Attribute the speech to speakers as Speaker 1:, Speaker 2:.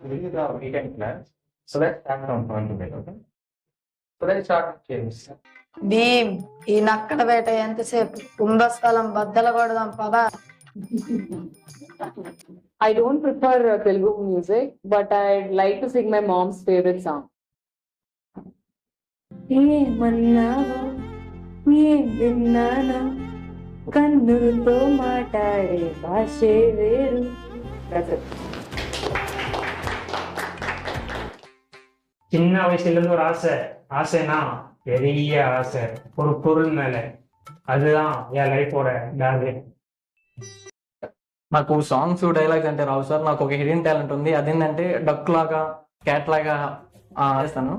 Speaker 1: This is the weekend class. So let's start from 1 to 10, okay? So let's start with James.
Speaker 2: Bhim ఈ నక్కల వేట ఎంతసేపు కుంభస్థలం బద్దల కొడదాం పదా.
Speaker 3: I don't prefer Telugu music, but I'd like to sing my mom's favorite song. ఏమన్నావో ఏం విన్నానో కన్నులతో మాట్లాడే భాషే వేరు. That's it.
Speaker 4: சின்ன வயசுல இருந்து ஒரு ஆசைனா பெரிய ஆசை, ஒரு பொருள் மேல. அதுதான் என் லைஃபோட டார்கெட்.
Speaker 5: నాకు సాంగ్స్ డైలాగ్స్ అంటే రావు సార్. నాకు ఒక హిడెన్ టాలెంట్ ఉంది, అదేంటంటే డక్ లాగా క్యాట్ లాగా చేస్తాను.